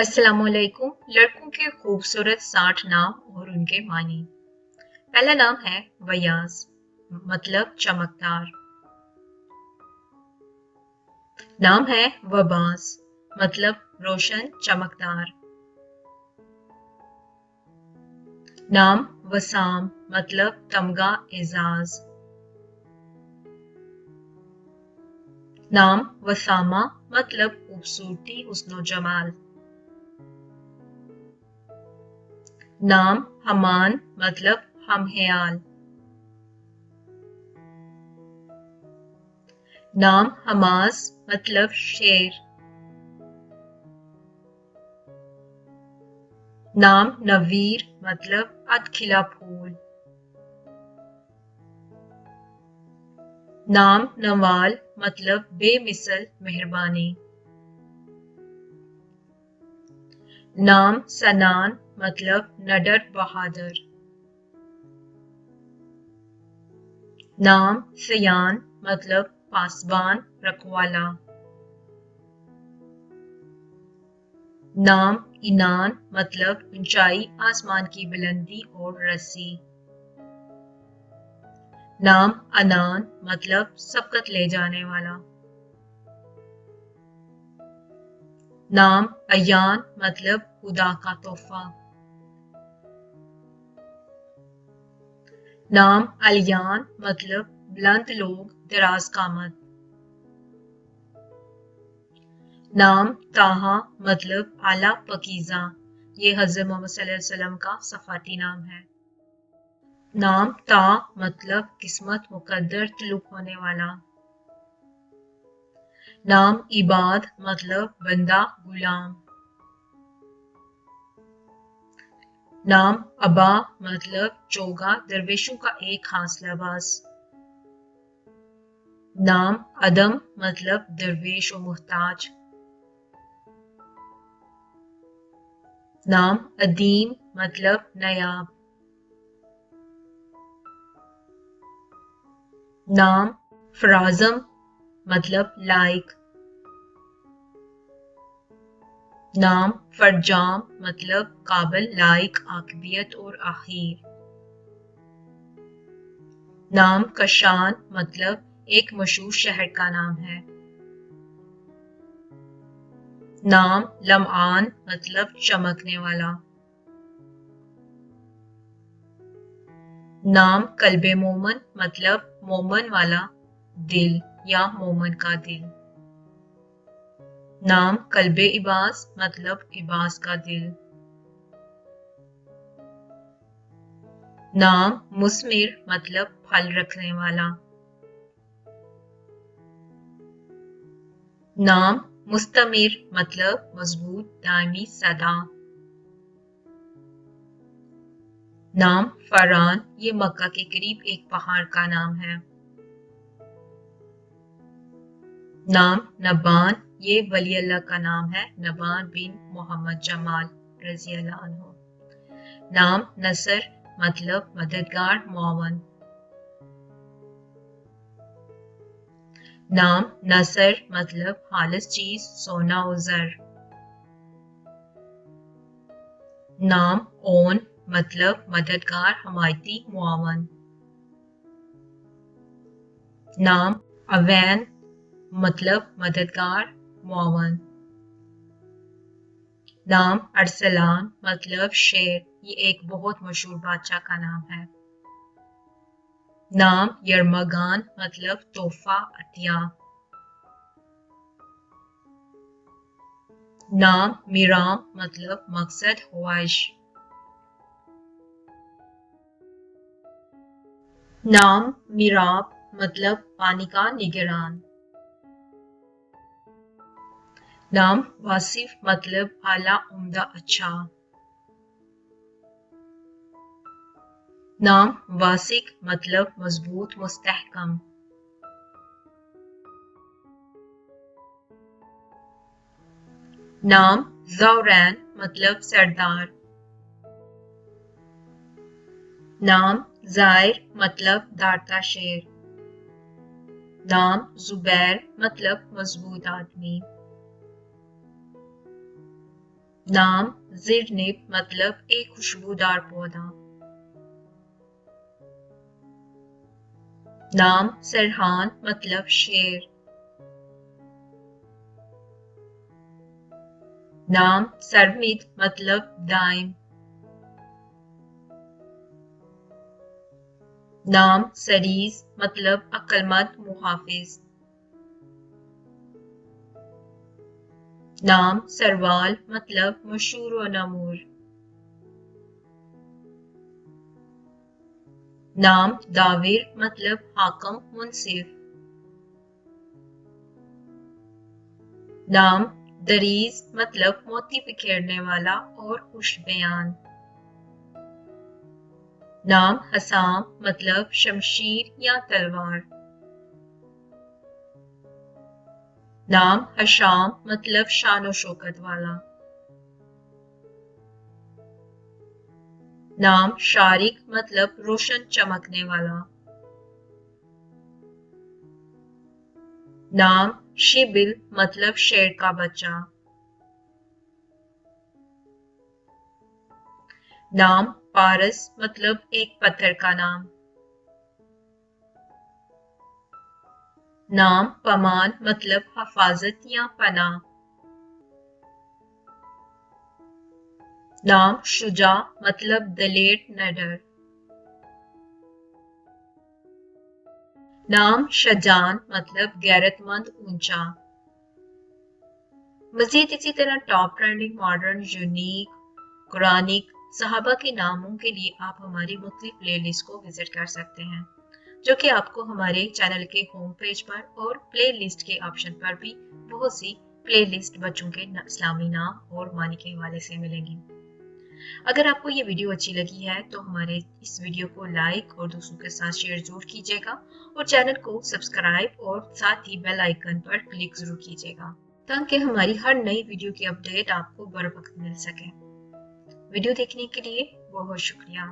अस्सलाम वालेकुम। लड़कों के खूबसूरत 60 नाम और उनके मानी। पहला नाम है वयाज, मतलब चमकदार। नाम है वबास, मतलब रोशन चमकदार। नाम वसाम, मतलब तमगा एजाज। नाम वसामा, मतलब खूबसूरती हुस्नो जमाल। नाम हमान, मतलब हमहयाल। नाम हमास, मतलब शेर। नाम नवीर, मतलब अधखिला फूल। नाम नवाल, मतलब बेमिसल मेहरबानी। नाम सनान, मतलब नडर बहादुर। नाम सयान, मतलब पासबान रखवाला। नाम इनान, मतलब ऊंचाई, आसमान की बुलंदी और रस्सी। नाम अनान, मतलब सबकत ले जाने वाला। नाम अयान, मतलब खुदा का तोहफा। नाम अलियान, मतलब बुलंद लोग, दराज कामत। नाम ताहा, मतलब आला पकीजा। ये हज़रत मोहम्मद सल्लल्लाहु अलैहि वसल्लम का सफ़ाती नाम है। नाम ता, मतलब किस्मत मुकद्दर तलुक होने वाला। नाम इबाद, मतलब बंदा गुलाम। नाम अबा, मतलब चोगा, दरवेशों का एक खास लिबास। नाम अदम, मतलब दरवेश और मुहताज। नाम अदीम, मतलब नायाब। नाम फराजम, मतलब लायक। नाम फरजाम, मतलब काबिल, लायक, आकबियत और आखिर। नाम कशान, मतलब एक मशहूर शहर का नाम है। नाम लमआन, मतलब चमकने वाला। नाम कल्बे मोमन, मतलब मोमन वाला दिल या मोमन का दिल। नाम कल्बे इबास, मतलब इबास का दिल। नाम मुस्मिर, मतलब फल रखने वाला। नाम मुस्तमिर, मतलब मजबूत, दायमी, सदा। नाम फरान, ये मक्का के करीब एक पहाड़ का नाम है। नाम नबान, ये वली अल्लाह का नाम है, नबान बिन मोहम्मद जमाल रजी अल्लाह अन्हु। नाम नसर, मतलब मददगार, मुआवन। नाम नसर, मतलब खालिस चीज, सोना और ज़र। नाम ओन, मतलब मददगार, हमायती, मुआवन। नाम अवैन, मतलब मददगार, मुआवन। नाम अरसलान, मतलब शेर, ये एक बहुत मशहूर बादशाह का नाम है। नाम यरमगान, मतलब तोहफा, अतिया। नाम मिराम, मतलब मकसद, ख्वाहिश। नाम मिराब, मतलब पानी का निगरान। नाम वासिफ, मतलब आला, उम्दा, अच्छा। नाम वासिक, मतलब मजबूत, मुस्तहकम। नाम ज़ौरैन, मतलब सरदार। नाम ज़ाहिर, मतलब दारता शेर। नाम जुबैर, मतलब मजबूत आदमी। नाम जिरनिब मतलब एक खुशबूदार पौधा। नाम सरहान मतलब शेर। नाम सरमिद मतलब दाइम। नाम सरीज मतलब अक्लमंद मुहाफिज। नाम सरवाल मतलब मशहूर व नमूर। नाम दाविर मतलब हाकम मुंसिफ। नाम दरीज मतलब मोती बिखेरने वाला और खुश बयान। नाम हसाम मतलब शमशीर या तलवार। नाम हशाम मतलब शानो शौकत वाला। नाम शारिक मतलब रोशन चमकने वाला। नाम शिबिल मतलब शेर का बच्चा। नाम पारस मतलब एक पत्थर का नाम। नाम पमान मतलब हफाजत या पनाह। नाम शुजा मतलब दलेर निडर। नाम शजान मतलब गैरतमंद ऊंचा। मजीद इसी तरह top trending modern unique Quranic सहाबा के नामों के लिए आप हमारी मुख्तलिफ प्लेलिस्ट को विजिट कर सकते हैं, जो कि आपको हमारे चैनल के होम पेज पर और प्ले लिस्ट के ऑप्शन पर भी बहुत सी प्ले लिस्ट बच्चों के इस्लामी नाम और मानी के हवाले से मिलेंगी। अगर आपको ये वीडियो अच्छी लगी है तो हमारे इस वीडियो को लाइक और दूसरों के साथ शेयर जरूर कीजिएगा और चैनल को सब्सक्राइब और साथ ही बेल आइकन पर क्लिक जरूर कीजिएगा ताकि हमारी हर नई वीडियो की अपडेट आपको बर वक्त मिल सके। वीडियो देखने के लिए बहुत शुक्रिया।